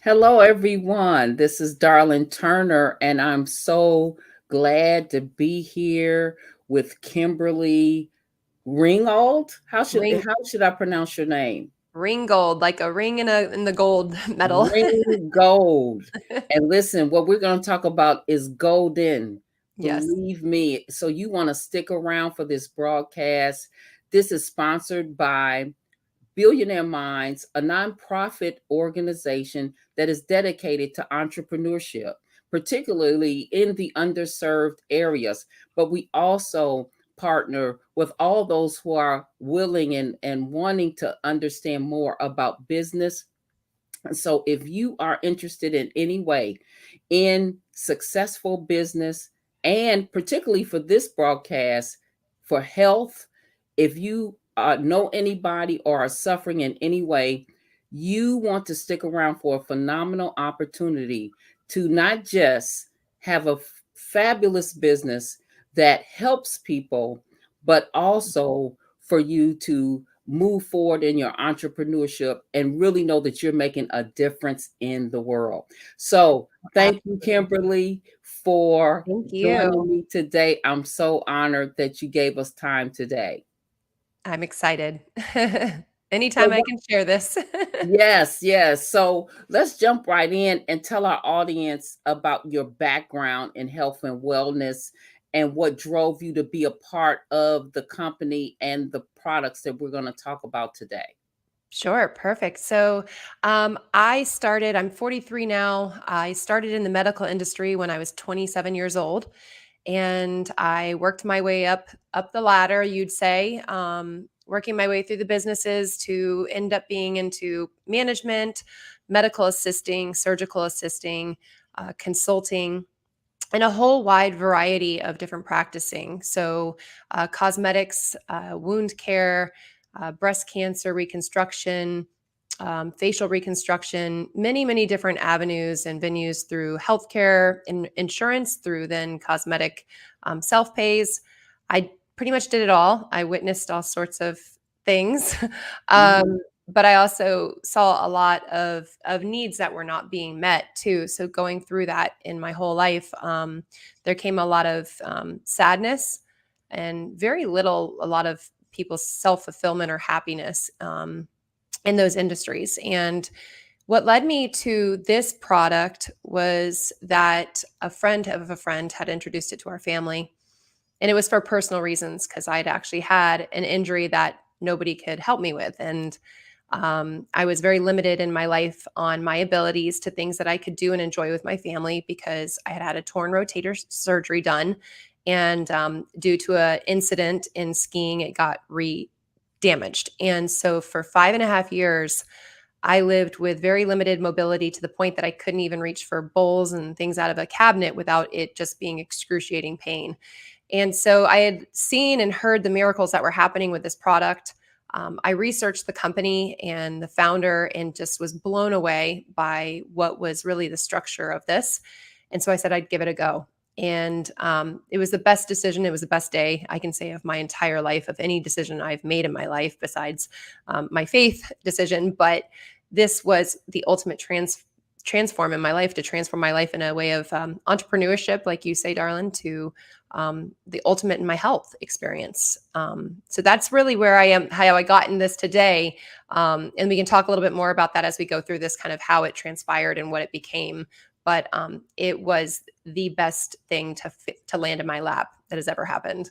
Hello, everyone. This is Darlene Turner, and I'm so glad to be here with Kimberly Ringgold. Ring How should I pronounce your name? Ringgold, like a ring in the gold medal. Ringgold. And listen, what we're going to talk about is golden. Yes. Believe me. So you want to stick around for this broadcast. This is sponsored by Billionaire Minds, a nonprofit organization that is dedicated to entrepreneurship, particularly in the underserved areas. But we also partner with all those who are willing and wanting to understand more about business. So if you are interested in any way in successful business, and particularly for this broadcast, for health, if you know anybody or are suffering in any way, you want to stick around for a phenomenal opportunity to not just have a fabulous business that helps people, but also for you to move forward in your entrepreneurship and really know that you're making a difference in the world. So, thank you, Absolutely. Kimberly, for Thank joining you. me today. I'm so honored that you gave us time today. I'm excited. Anytime So, I can share this. yes, yes. So let's jump right in and tell our audience about your background in health and wellness and what drove you to be a part of the company and the products that we're going to talk about today. Sure, perfect. I'm 43 now. I started in the medical industry when I was 27 years old, and I worked my way up the ladder, you'd say, working my way through the businesses to end up being into management, medical assisting, surgical assisting, consulting, and a whole wide variety of different practicing. Cosmetics, wound care, breast cancer reconstruction, facial reconstruction, many different avenues and venues through healthcare and insurance, through then cosmetic self pays. I pretty much did it all. I witnessed all sorts of things. Mhm. But I also saw a lot of needs that were not being met too. So going through that in my whole life, there came a lot of sadness and a lot of people's self fulfillment or happiness in those industries. And what led me to this product was that a friend of a friend had introduced it to our family, and it was for personal reasons because I'd actually had an injury that nobody could help me with. And I was very limited in my life on my abilities to things that I could do and enjoy with my family because I had had a torn rotator surgery done. And due to an incident in skiing, it got damaged. And so for 5.5 years, I lived with very limited mobility to the point that I couldn't even reach for bowls and things out of a cabinet without it just being excruciating pain. And so I had seen and heard the miracles that were happening with this product. I researched the company and the founder and just was blown away by what was really the structure of this. And so I said I'd give it a go. And it was the best decision. It was the best day I can say of my entire life, of any decision I've made in my life besides my faith decision. But this was the ultimate transform in my life, to transform my life in a way of entrepreneurship, like you say, darling, to the ultimate in my health experience. So that's really where I am, how I got in this today. And we can talk a little bit more about that as we go through this, kind of how it transpired and what it became. But it was the best thing to land in my lap that has ever happened.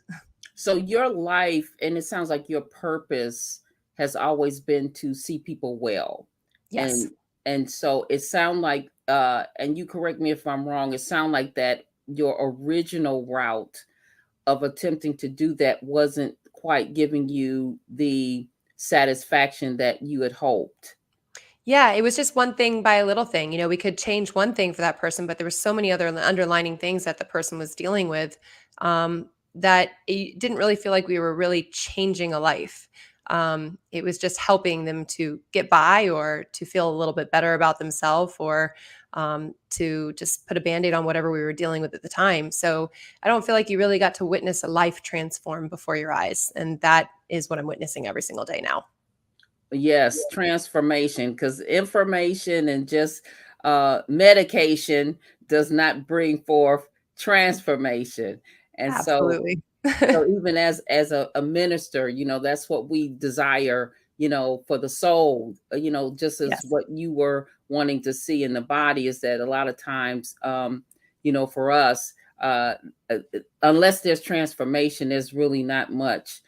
So your life, and it sounds like your purpose has always been to see people well. Yes. And so it sound like and you correct me if I'm wrong, it sound like that your original route of attempting to do that wasn't quite giving you the satisfaction that you had hoped. Yeah, it was just one thing by a little thing. We could change one thing for that person, but there were so many other underlining things that the person was dealing with, that it didn't really feel like we were really changing a life. It was just helping them to get by or to feel a little bit better about themselves, or to just put a band-aid on whatever we were dealing with at the time. So I don't feel like you really got to witness a life transform before your eyes. And that is what I'm witnessing every single day now. Yes, transformation, because information and just medication does not bring forth transformation. And Absolutely. so even as a minister, that's what we desire, for the soul, just as Yes. what you were wanting to see in the body, is that a lot of times, for us, unless there's transformation, there's really not much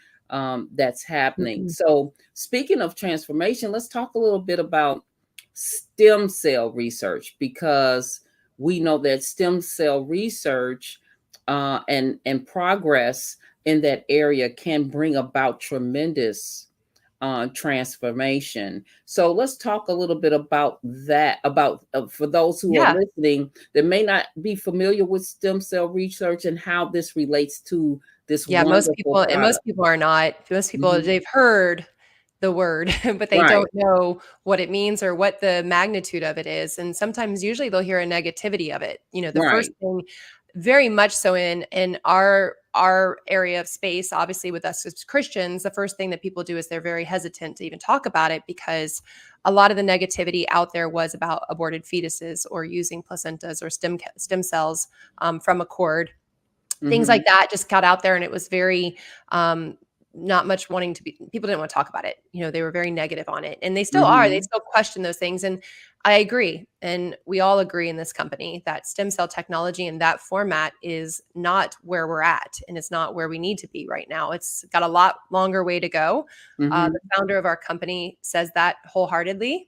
that's happening. Mhm. So speaking of transformation, let's talk a little bit about stem cell research, because we know that stem cell research and progress in that area can bring about tremendous transformation. So let's talk a little bit about that, about for those who are Yeah. listening that may not be familiar with stem cell research and how this relates to this Yeah, most wonderful people and most product. people are not. Most people, Mhm. they've heard the word, but they Right, don't know what it means or what the magnitude of it is, and sometimes usually they'll hear a negativity of it. The first right. thing very much so in our area of space, obviously with us as Christians, the first thing that people do is they're very hesitant to even talk about it because a lot of the negativity out there was about aborted fetuses or using placentas or stem cells from a cord. Things like Mhm, that just got out there, and it was very, not much wanting to be people didn't wanna talk about it. They were very negative on it, and they still are. They mhm, still question those things, and I agree, and we all agree in this company that stem cell technology in that format is not where we're at, and it's not where we need to be right now. It's got a lot longer way to go. The mhm. founder of our company says that wholeheartedly,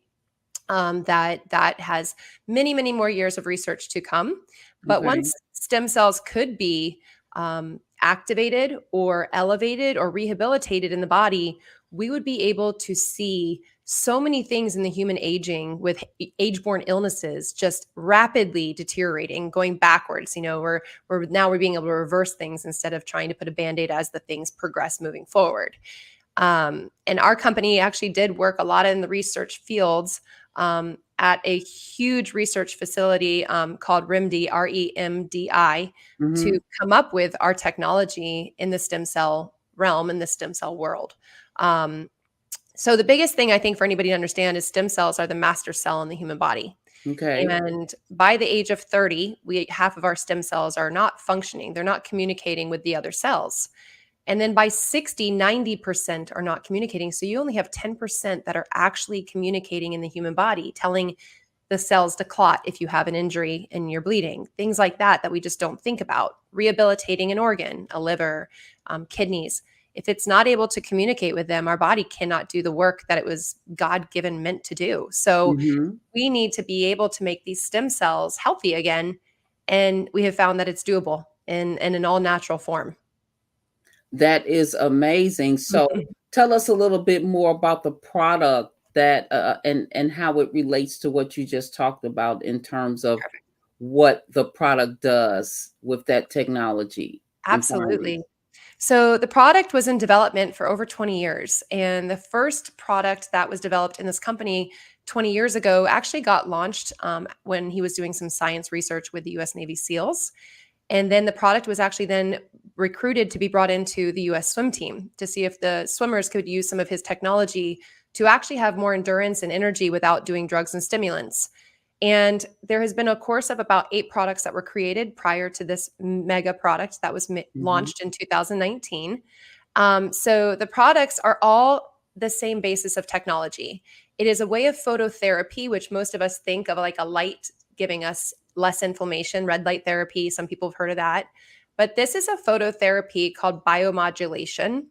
that has many, many more years of research to come. But Okay. once stem cells could be activated or elevated or rehabilitated in the body, we would be able to see so many things in the human aging with age-borne illnesses just rapidly deteriorating, going backwards. We're being able to reverse things instead of trying to put a band-aid as the things progress moving forward. And our company actually did work a lot in the research fields at a huge research facility called REMDI, REMDI, to Mhm. come up with our technology in the stem cell realm, in the stem cell world. Um, so the biggest thing I think for anybody to understand is stem cells are the master cell in the human body. Okay. And by the age of 30, half of our stem cells are not functioning. They're not communicating with the other cells. And then by 60, 90% are not communicating. So you only have 10% that are actually communicating in the human body, telling the cells to clot if you have an injury and you're bleeding, things like that, that we just don't think about. Rehabilitating an organ, a liver, kidneys. If it's not able to communicate with them, our body cannot do the work that it was God given meant to do. So Mhm. we need to be able to make these stem cells healthy again. And we have found that it's doable in an all natural form. That is amazing. So tell us a little bit more about the product that and how it relates to what you just talked about in terms of what the product does with that technology and Absolutely. findings. So the product was in development for over 20 years. And the first product that was developed in this company 20 years ago actually got launched when he was doing some science research with the US Navy SEALs. And then the product was actually then recruited to be brought into the US swim team to see if the swimmers could use some of his technology to actually have more endurance and energy without doing drugs and stimulants. And there has been a course of about 8 products that were created prior to this mega product that was Mhm. launched in 2019. So the products are all the same basis of technology. It is a way of phototherapy, which most of us think of like a light giving us less inflammation, red light therapy. Some people have heard of that. But this is a phototherapy called biomodulation.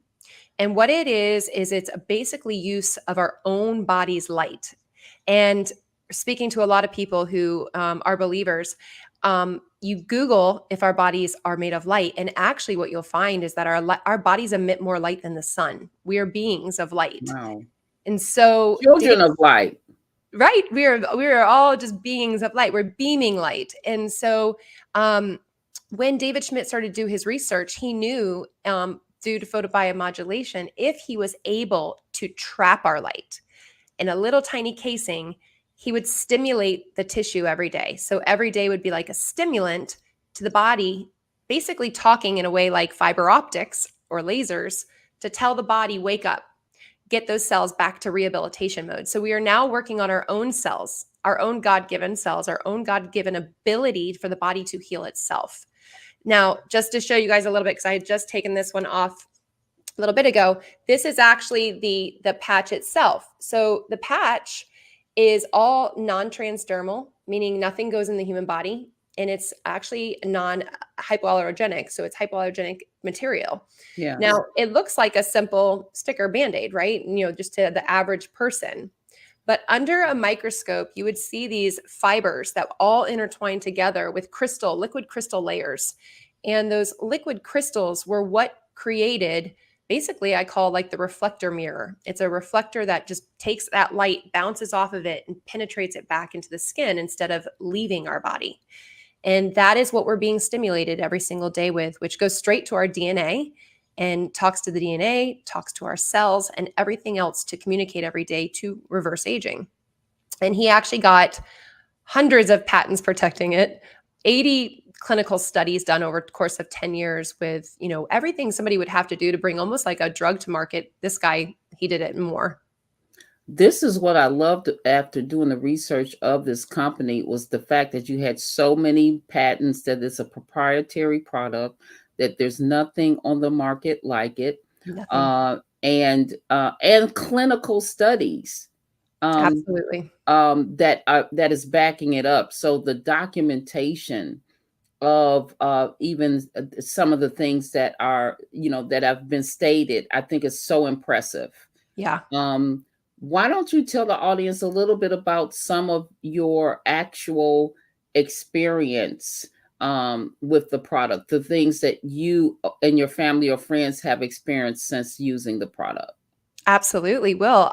And what it is it's a basically use of our own body's light. And speaking to a lot of people who are believers, you Google if our bodies are made of light, and actually, what you'll find is that our bodies emit more light than the sun. We are beings of light, Wow. and so Children of light. right, we are all just beings of light. We're beaming light, and so when David Schmidt started to do his research, he knew due to photobiomodulation, if he was able to trap our light in a little tiny casing, he would stimulate the tissue every day. So every day would be like a stimulant to the body, basically talking in a way like fiber optics or lasers to tell the body, wake up. get those cells back to rehabilitation mode. So we are now working on our own cells, our own God-given cells, our own God-given ability for the body to heal itself. Now, just to show you guys a little bit, because I had just taken this one off a little bit ago, this is actually the patch itself. So the patch is all non-transdermal, meaning nothing goes in the human body, and it's actually non-hypoallergenic, so it's hypoallergenic material. Yes. Now, it looks like a simple sticker Band-Aid, right? Just to the average person. But under a microscope, you would see these fibers that all intertwine together with liquid crystal layers. And those liquid crystals were what created, basically, I call like the reflector mirror. It's a reflector that just takes that light, bounces off of it, and penetrates it back into the skin instead of leaving our body. And that is what we're being stimulated every single day with, which goes straight to our DNA and talks to the DNA, talks to our cells, and everything else to communicate every day to reverse aging. And he actually got hundreds of patents protecting it, 80 clinical studies done over the course of 10 years with, everything somebody would have to do to bring almost like a drug to market. This guy, he did it more. This is what I loved after doing the research of this company, was the fact that you had so many patents, that it's a proprietary product, that there's nothing on the market like it, Nothing. And clinical studies Absolutely. that is backing it up. So the documentation of even some of the things that are, that have been stated, I think is so impressive. Yeah. Why don't you tell the audience a little bit about some of your actual experience with the product, the things that you and your family or friends have experienced since using the product? Absolutely will.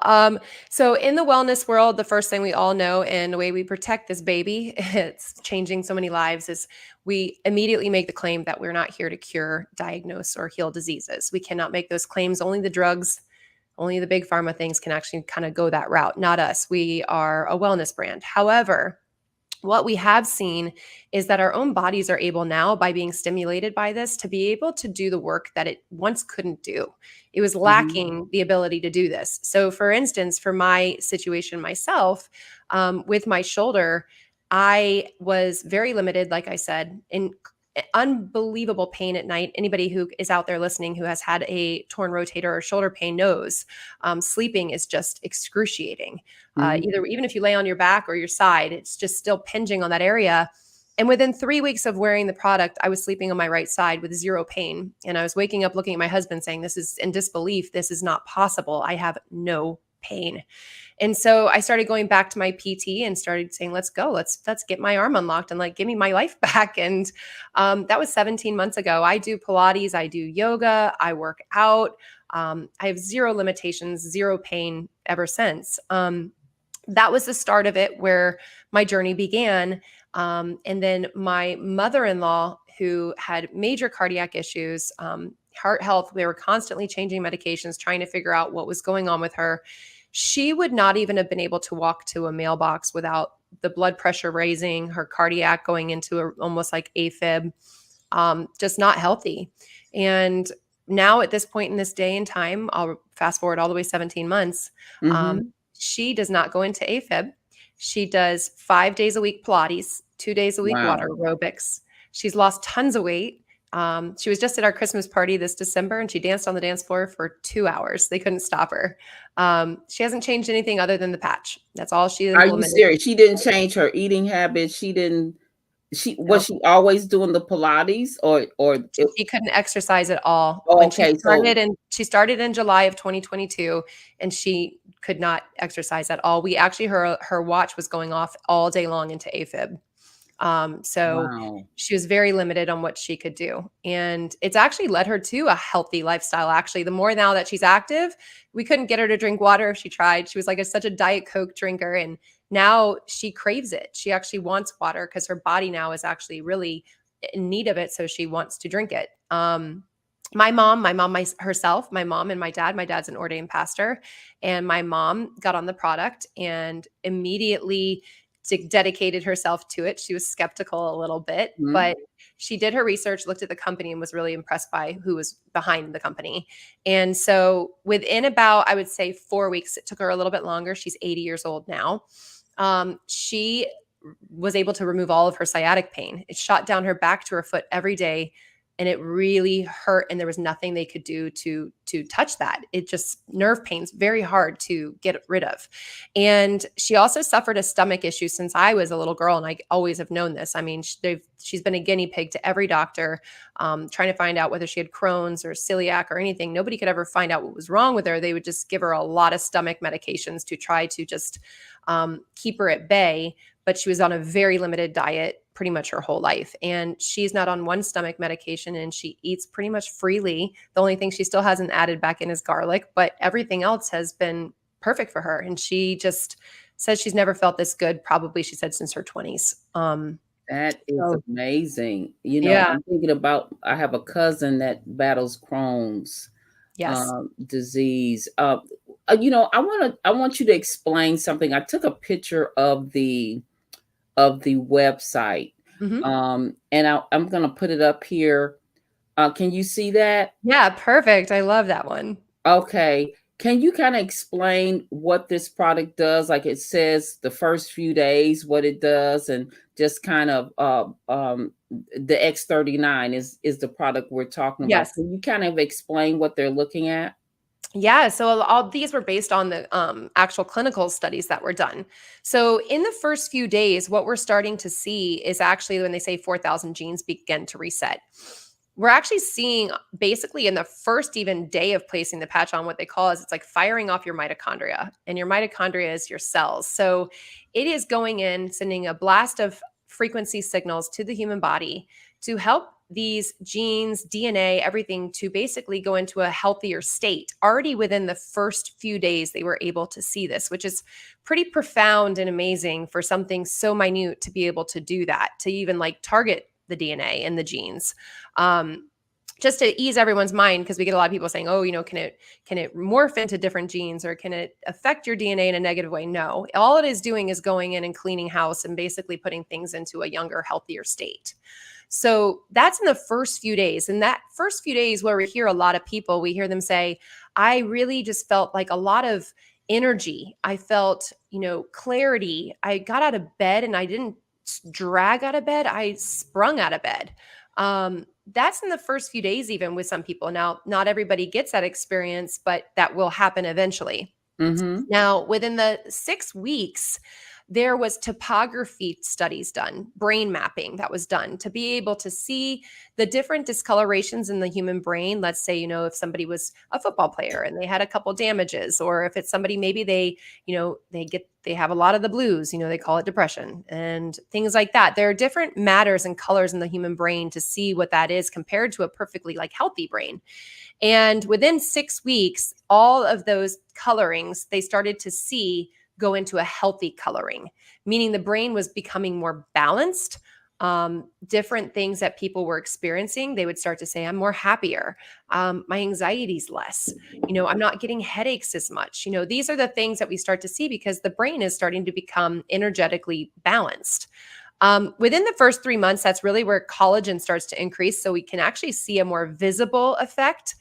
So in the wellness world, the first thing we all know, and the way we protect this baby, it's changing so many lives, is we immediately make the claim that we're not here to cure, diagnose, or heal diseases. We cannot make those claims. Only the drugs, only the big pharma things can actually kind of go that route, not us. We are a wellness brand. However, what we have seen is that our own bodies are able now, by being stimulated by this, to be able to do the work that it once couldn't do. It was lacking the ability to do this. So, for instance, for my situation myself, with my shoulder, I was very limited, like I said, in unbelievable pain at night. Anybody who is out there listening who has had a torn rotator or shoulder pain knows sleeping is just excruciating. Even if you lay on your back or your side, it's just still pinging on that area. And within 3 weeks of wearing the product, I was sleeping on my right side with zero pain. And I was waking up looking at my husband saying, this is in disbelief. This is not possible. I have no pain. And so I started going back to my PT and started saying, let's go, let's get my arm unlocked and give me my life back. And that was 17 months ago. I do Pilates, I do yoga, I work out. I have zero limitations, zero pain ever since. That was the start of it, where my journey began. And then my mother-in-law, who had major cardiac issues, heart health, we were constantly changing medications, trying to figure out what was going on with her. She would not even have been able to walk to a mailbox without the blood pressure raising, her cardiac going into almost like AFib, just not healthy. And now at this point in this day and time, I'll fast forward all the way 17 months. She does not go into AFib. She does 5 days a week Pilates, 2 days a week water aerobics. She's lost tons of weight. She was just at our Christmas party this December, and she danced on the dance floor for 2 hours. They couldn't stop her. She hasn't changed anything other than the patch. That's all she implemented. Are you serious? She didn't change her eating habits. Was she always doing the Pilates, or she couldn't exercise at all. Oh, When okay, she started in July of 2022, and she could not exercise at all. We actually, her watch was going off all day long into AFib. So wow. she was very limited on what she could do. And it's actually led her to a healthy lifestyle. Actually, the more now that she's active, we couldn't get her to drink water if she tried. She was such a Diet Coke drinker. And now she craves it. She actually wants water because her body now is actually really in need of it. So she wants to drink it. My mom herself, my mom and my dad's an ordained pastor, and my mom got on the product and immediately dedicated herself to it. She was skeptical a little bit, Mhm. but she did her research, looked at the company, and was really impressed by who was behind the company. And so within about, I would say, 4 weeks, it took her a little bit longer. She's 80 years old now. She was able to remove all of her sciatic pain. It shot down her back to her foot every day, and it really hurt, and there was nothing they could do to touch that. It just, nerve pain's very hard to get rid of. And she also suffered a stomach issue since I was a little girl, and I always have known this. I mean, she's been a guinea pig to every doctor, trying to find out whether she had Crohn's or celiac or anything. Nobody could ever find out what was wrong with her. They would just give her a lot of stomach medications to try to just keep her at bay. But she was on a very limited diet pretty much her whole life. And she's not on one stomach medication, and she eats pretty much freely. The only thing she still hasn't added back in is garlic, but everything else has been perfect for her. And she just says she's never felt this good, probably, she said, since her 20s. That is So amazing. yeah, I'm thinking about, I have a cousin that battles Crohn's yes. disease. I want you to explain something. I took a picture of the website, Mhm. and I'm gonna put it up here. Can you see that? Yeah, perfect. I love that one. Okay. Can you kind of explain what this product does? Like it says the first few days, what it does, and just kind of the X39 is the product we're talking about. Yes. Can you kind of explain what they're looking at? Yeah, so all these were based on the actual clinical studies that were done. So in the first few days, what we're starting to see is actually when they say 4,000 genes begin to reset. We're actually seeing basically in the first even day of placing the patch on, what they call is, it's like firing off your mitochondria, and your mitochondria is your cells. So it is going in, sending a blast of frequency signals to the human body to help these genes, DNA, everything to basically go into a healthier state. Already within the first few days, they were able to see this, which is pretty profound and amazing for something so minute to be able to do that, to even like target the DNA and the genes. Just to ease everyone's mind, because we get a lot of people saying, "Oh, can it morph into different genes, or can it affect your DNA in a negative way?" No, all it is doing is going in and cleaning house and basically putting things into a younger, healthier state. So that's in the first few days. And that first few days, where we hear a lot of people, we hear them say, I really just felt like a lot of energy. I felt, clarity. I got out of bed and I didn't drag out of bed. I sprung out of bed. That's in the first few days, even with some people. Now, not everybody gets that experience, but that will happen eventually. Mm-hmm. Now, within the 6 weeks, there was topography studies done, brain mapping that was done to be able to see the different discolorations in the human brain. Let's say, if somebody was a football player and they had a couple damages, or if it's somebody, maybe they have a lot of the blues, they call it depression and things like that. There are different matters and colors in the human brain to see what that is compared to a perfectly like healthy brain. And within 6 weeks, all of those colorings they started to see go into a healthy coloring, meaning the brain was becoming more balanced. Different things that people were experiencing, they would start to say, I'm more happier. My anxiety's less. I'm not getting headaches as much. These are the things that we start to see because the brain is starting to become energetically balanced. Within the first 3 months, that's really where collagen starts to increase. So we can actually see a more visible effect.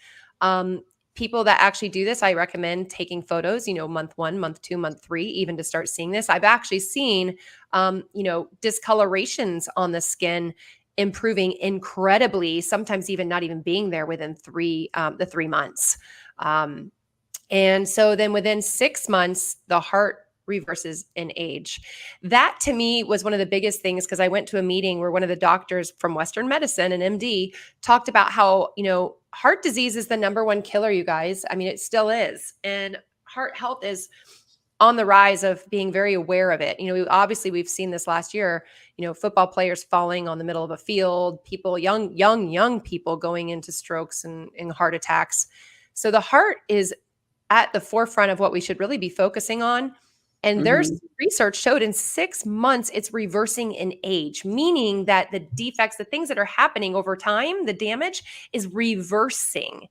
People that actually do this, I recommend taking photos, month 1, month 2, month 3, even to start seeing this. I've actually seen, discolorations on the skin improving incredibly, sometimes even not even being there within the 3 months. And so then within 6 months, the heart reverses in age. That to me was one of the biggest things, because I went to a meeting where one of the doctors from Western medicine, an MD, talked about how, heart disease is the number one killer, you guys. I mean, it still is. And heart health is on the rise of being very aware of it. Obviously we've seen this last year, football players falling on the middle of a field, people, young people going into strokes and heart attacks. So the heart is at the forefront of what we should really be focusing on. And there's Mm-hmm. research showed in 6 months, it's reversing in age, meaning that the defects, the things that are happening over time, the damage is reversing.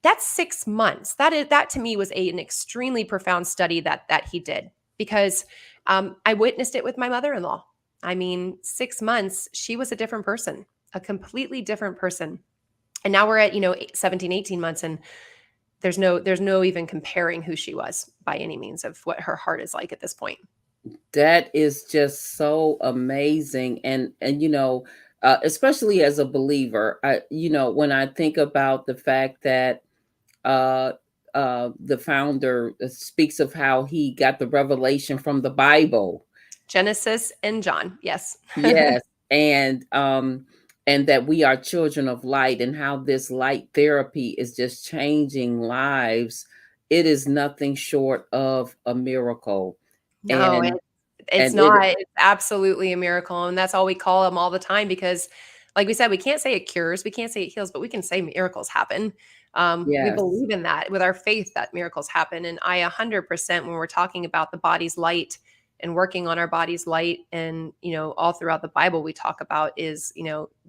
That's 6 months. That to me was an extremely profound study that he did, because I witnessed it with my mother-in-law. I mean, 6 months, she was a different person, a completely different person. And now we're at, 17, 18 months, and there's no even comparing who she was by any means of what her heart is like at this point. That is just so amazing. And especially as a believer, when I think about the fact that uh the founder speaks of how he got the revelation from the Bible. Genesis and John, yes. Yes, and that we are children of light, and how this light therapy is just changing lives. It is nothing short of a miracle. No, And it's and it not. It's absolutely a miracle, and that's all we call them all the time because, like we said, we can't say it cures, we can't say it heals, but we can say miracles happen. We Yes. believe in that with our faith that miracles happen, and I 100% when we're talking about the body's light and working on our body's light, and all throughout the Bible we talk about is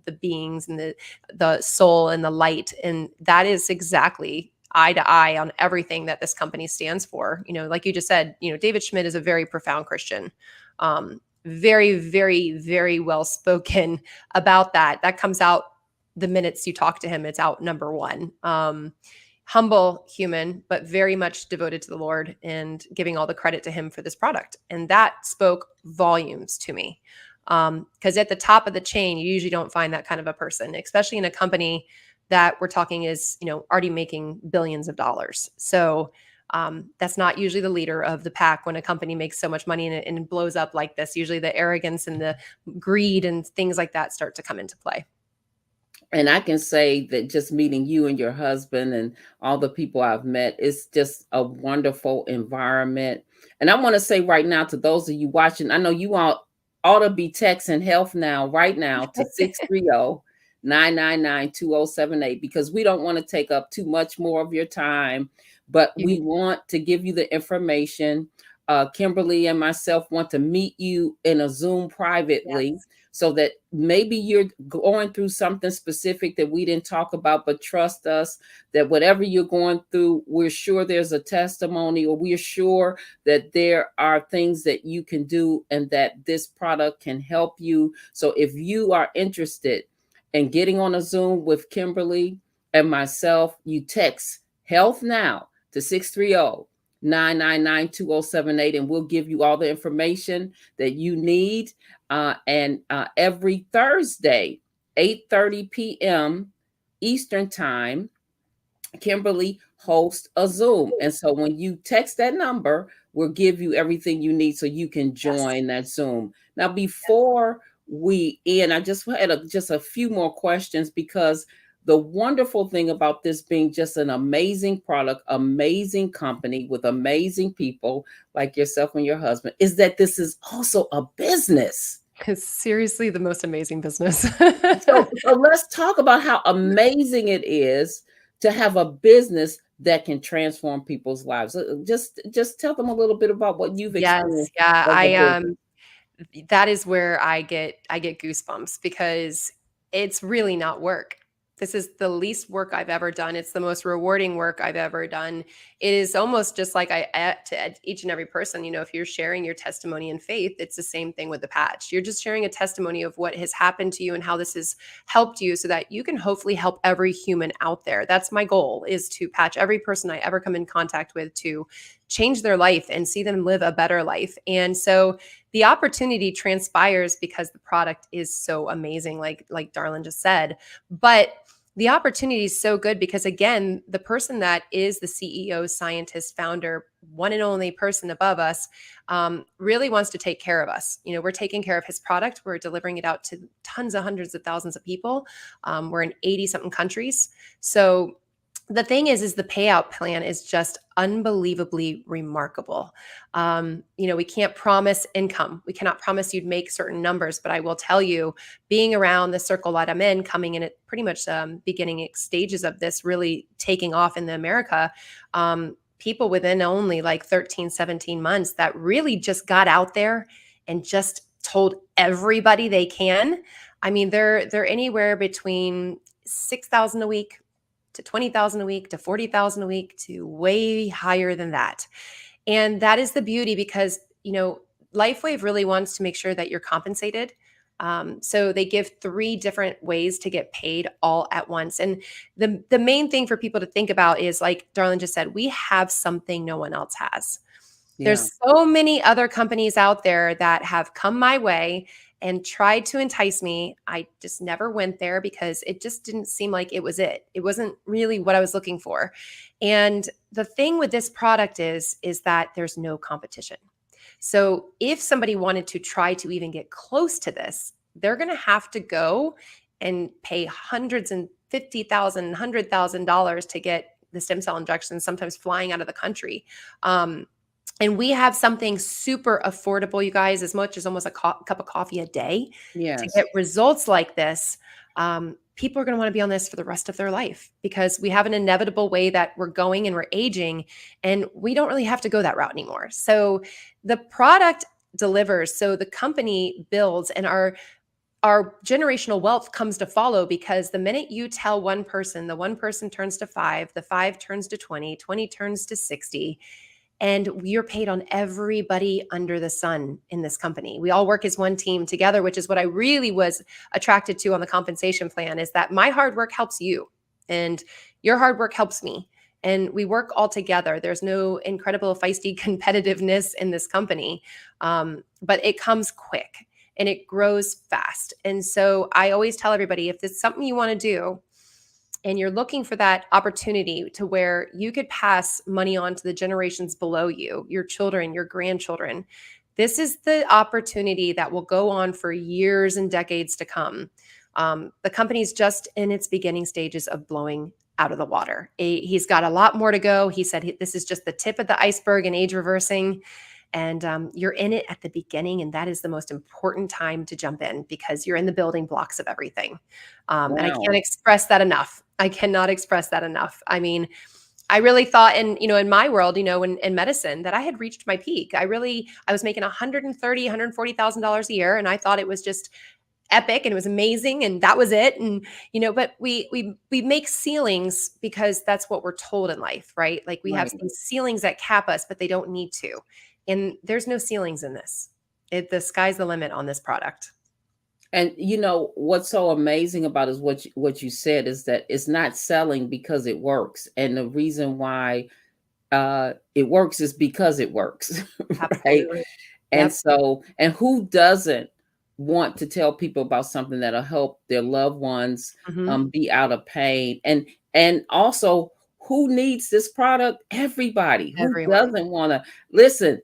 the beings and the soul and the light, and that is exactly eye to eye on everything that this company stands for. Like you just said, David Schmidt is a very profound Christian. Very, very, very well spoken about that. That comes out the minutes you talk to him. It's out number one. Humble human, but very much devoted to the Lord and giving all the credit to him for this product. And that spoke volumes to me. Because at the top of the chain, you usually don't find that kind of a person, especially in a company that we're talking is, already making billions of dollars. So that's not usually the leader of the pack when a company makes so much money and it blows up like this. Usually the arrogance and the greed and things like that start to come into play. And I can say that just meeting you and your husband and all the people I've met, it's just a wonderful environment. And I want to say right now to those of you watching, I know you all ought to be texting Health Now right now to 630-999-2078, because we don't want to take up too much more of your time, but we want to give you the information. Kimberly and myself want to meet you in a Zoom privately, Yes. so that maybe you're going through something specific that we didn't talk about, but trust us that whatever you're going through, we're sure there's a testimony, or we're sure that there are things that you can do and that this product can help you. So if you are interested in getting on a Zoom with Kimberly and myself, you text Health Now to 630-999-2078, and we'll give you all the information that you need. And every Thursday, 8:30 p.m. Eastern Time, Kimberly hosts a Zoom. And so when you text that number, we'll give you everything you need so you can Yes. join that Zoom. Now, before we end, I just had just a few more questions, because the wonderful thing about this being just an amazing product, amazing company with amazing people like yourself and your husband, is that this is also a business. It's seriously the most amazing business. So let's talk about how amazing it is to have a business that can transform people's lives. Just tell them a little bit about what you've Yes, experienced yeah, as a business. that is where I get goosebumps because it's really not work. This is the least work I've ever done. It's the most rewarding work I've ever done. It is almost just like to each and every person, if you're sharing your testimony in faith, it's the same thing with the patch. You're just sharing a testimony of what has happened to you and how this has helped you so that you can hopefully help every human out there. That's my goal, is to patch every person I ever come in contact with to change their life and see them live a better life. And so the opportunity transpires because the product is so amazing, like Darlin just said. But the opportunity is so good because, again, the person that is the CEO, scientist, founder, one and only person above us, really wants to take care of us. We're taking care of his product. We're delivering it out to tons of hundreds of thousands of people. We're in 80 something countries. So the thing is the payout plan is just unbelievably remarkable. We can't promise income. We cannot promise you'd make certain numbers, but I will tell you, being around the circle that I'm in, coming in at pretty much beginning stages of this really taking off in the America, people within only like 13, 17 months that really just got out there and just told everybody they can. I mean, they're anywhere between 6,000 a week to 20,000 a week to 40,000 a week to way higher than that. And that is the beauty because, LifeWave really wants to make sure that you're compensated. So they give 3 different ways to get paid all at once. And the main thing for people to think about is, like Darlene just said, we have something no one else has. Yeah. There's so many other companies out there that have come my way and tried to entice me. I just never went there because it just didn't seem like it was it. It wasn't really what I was looking for. And the thing with this product is that there's no competition. So if somebody wanted to try to even get close to this, they're going to have to go and pay hundreds and $50,000 to get the stem cell injections, sometimes flying out of the country. And we have something super affordable, you guys, as much as almost a cup of coffee a day to Yes. get results like this. People are going to want to be on this for the rest of their life because we have an inevitable way that we're going and we're aging, and we don't really have to go that route anymore. So the product delivers. So the company builds, and our generational wealth comes to follow, because the minute you tell one person, the one person turns to 5, the 5 turns to 20, 20 turns to 60. And you're paid on everybody under the sun in this company. We all work as one team together, which is what I really was attracted to on the compensation plan, is that my hard work helps you and your hard work helps me. And we work all together. There's no incredible feisty competitiveness in this company, but it comes quick and it grows fast. And so I always tell everybody, if it's something you want to do, and you're looking for that opportunity to where you could pass money on to the generations below you, your children, your grandchildren, this is the opportunity that will go on for years and decades to come. The company's just in its beginning stages of blowing out of the water. He's got a lot more to go. He said this is just the tip of the iceberg in age reversing. And you're in it at the beginning, and that is the most important time to jump in, because you're in the building blocks of everything. And I can't Wow. express that enough. I cannot express that enough. I mean, I really thought in my world, in medicine, that I had reached my peak. I was making $130,000, $140,000 a year, and I thought it was just epic and it was amazing and that was it. And but we make ceilings because that's what we're told in life, right? Like we have Right. these ceilings that cap us, but they don't need to. And there's no ceilings in this. The sky's the limit on this product. And what's so amazing about is what you said is that it's not selling because it works. And the reason why it works is because it works, right? Absolutely. And Yep. so, and who doesn't want to tell people about something that'll help their loved ones Hmm. be out of pain? And also, who needs this product? Everybody. Who Everyone. doesn't want to listen?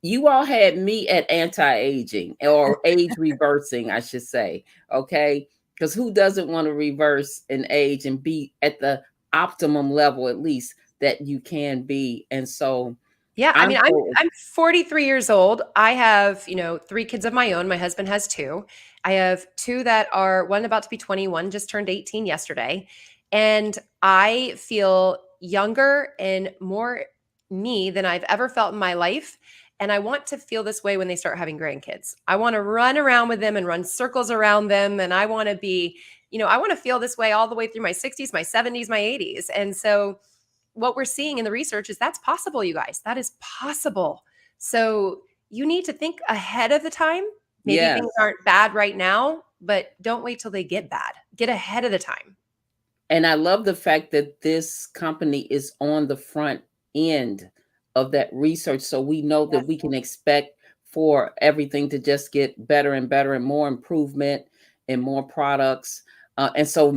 You all had me at anti-aging or age reversing, I should say. Okay. Because who doesn't want to reverse an age and be at the optimum level, at least that you can be? And so Yeah, I I'm mean, I'm so I'm 43 years old. I have, 3 kids of my own. My husband has 2. I have 2 that are one about to be 21, just turned 18 yesterday. And I feel younger and more me than I've ever felt in my life. And I want to feel this way when they start having grandkids. I want to run around with them and run circles around them. And I want to be, I want to feel this way all the way through my 60s, my 70s, my 80s. And so what we're seeing in the research is that's possible, you guys. That is possible. So you need to think ahead of the time. Maybe yes. things aren't bad right now, but don't wait till they get bad. Get ahead of the time. And I love the fact that this company is on the front end of that research. So we know that Yes. we can expect for everything to just get better and better and more improvement and more products. And so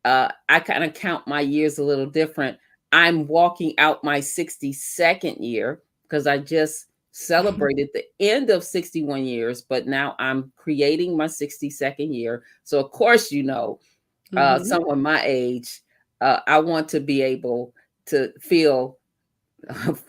I kind of count my years a little different. I'm walking out my 62nd year because I just celebrated the end of 61 years, but now I'm creating my 62nd year. So of course, Mhm. someone my age, I want to be able to feel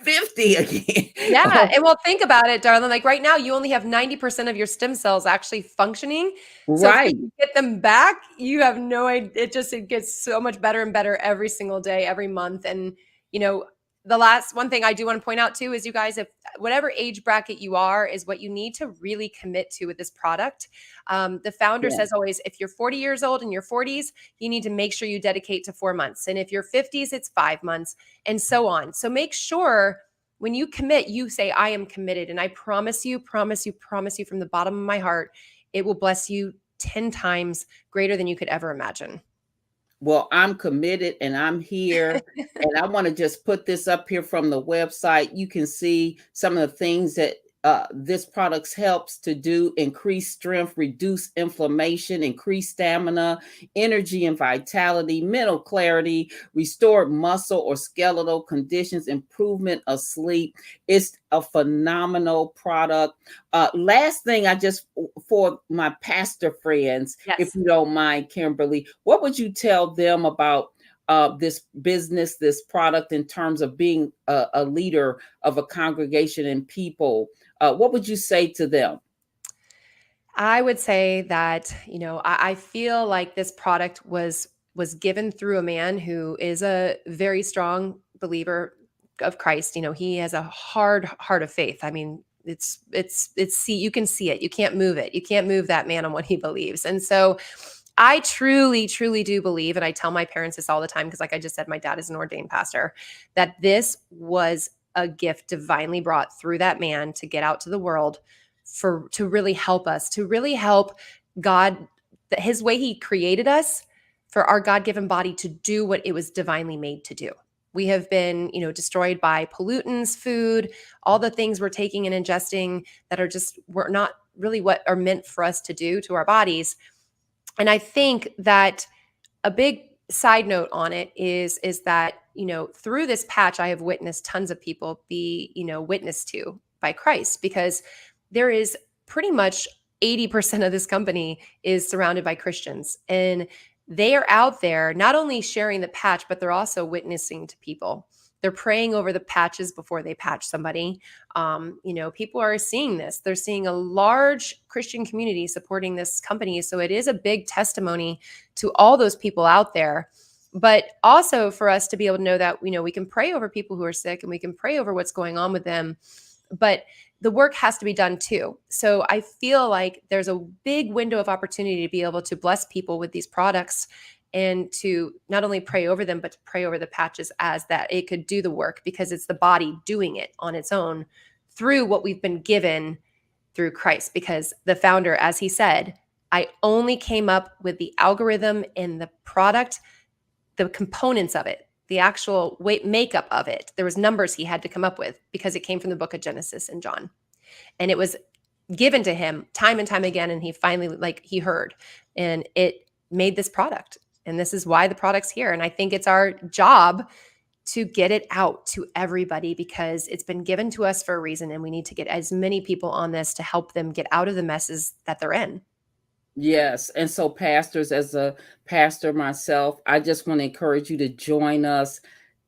50 again. Yeah, and well, think about it, darling. Like right now, you only have 90% of your stem cells actually functioning. So if you Right. can get them back, you have no idea. It gets so much better and better every single day, every month. And you know, the last one thing I do want to point out too is, you guys, if whatever age bracket you are, is what you need to really commit to with this product. The founder Yeah. says always, if you're 40 years old in your 40s, you need to make sure you dedicate to 4 months, and if you're 50s, it's 5 months, and so on. So make sure when you commit, you say, I am committed. And I promise you from the bottom of my heart, it will bless you 10 times greater than you could ever imagine. Well, I'm committed and I'm here. And I want to just put this up here from the website. You can see some of the things that this product helps to do: increase strength, reduce inflammation, increase stamina, energy and vitality, mental clarity, restored muscle or skeletal conditions, improvement of sleep. It's a phenomenal product. Last thing, for my pastor friends, if Yes. you don't mind, Kimberly, what would you tell them about this business, this product, in terms of being a leader of a congregation and people? What would you say to them? I would say that, I feel like this product was given through a man who is a very strong believer of Christ. He has a hard heart of faith. I mean, see, you can see it. You can't move it. You can't move that man on what he believes. And so I truly, truly do believe, and I tell my parents this all the time, because like I just said, my dad is an ordained pastor, that this was a gift divinely brought through that man to get out to the world to really help us, to really help God, his way he created us, for our God-given body to do what it was divinely made to do. We have been, destroyed by pollutants, food, all the things we're taking and ingesting that were not really what are meant for us to do to our bodies. And I think that a big side note on it is that, through this patch, I have witnessed tons of people be, witnessed to by Christ, because there is pretty much 80% of this company is surrounded by Christians, and they are out there not only sharing the patch, but they're also witnessing to people. They're praying over the patches before they patch somebody. People are seeing this. They're seeing a large Christian community supporting this company. So it is a big testimony to all those people out there. But also for us to be able to know that, we can pray over people who are sick and we can pray over what's going on with them. But the work has to be done too. So I feel like there's a big window of opportunity to be able to bless people with these products, and to not only pray over them, but to pray over the patches as that it could do the work, because it's the body doing it on its own through what we've been given through Christ. Because the founder, as he said, I only came up with the algorithm and the product, the components of it, the actual weight makeup of it. There was numbers he had to come up with because it came from the book of Genesis and John. And it was given to him time and time again. And he finally, he heard, and it made this product. And this is why the product's here. And I think it's our job to get it out to everybody, because it's been given to us for a reason. And we need to get as many people on this to help them get out of the messes that they're in. Yes. And so, pastors, as a pastor myself, I just want to encourage you to join us.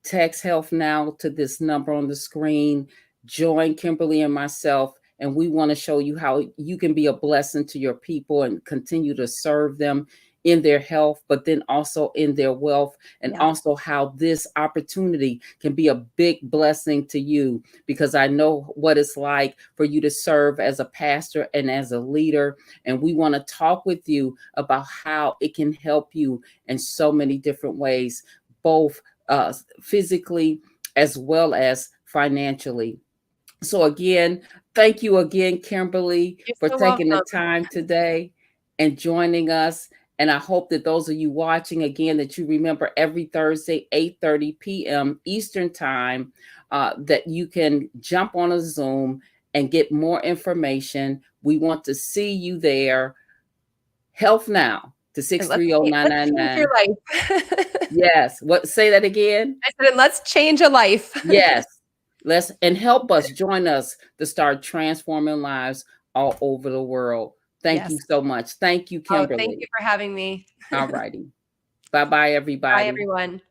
Text Health Now to this number on the screen. Join Kimberly and myself, and we want to show you how you can be a blessing to your people and continue to serve them in their health, but then also in their wealth, and also how this opportunity can be a big blessing to you, because I know what it's like for you to serve as a pastor and as a leader. And we want to talk with you about how it can help you in so many different ways, both physically as well as financially. So again, thank you again, Kimberly, You're for so taking the welcome. time today and joining us. And I hope that those of you watching, again, that you remember every Thursday, 8:30 p.m. Eastern time, that you can jump on a Zoom and get more information. We want to see you there. Health Now to Let's change 630-999. your life. Yes. What? Say that again. I said, and let's change a life. Yes. Let's, and help us, join us to start transforming lives all over the world. Thank you Yes. so much. Thank you, Oh, thank Kimberly. you for having me. All righty. Bye-bye, Bye, everybody. everyone.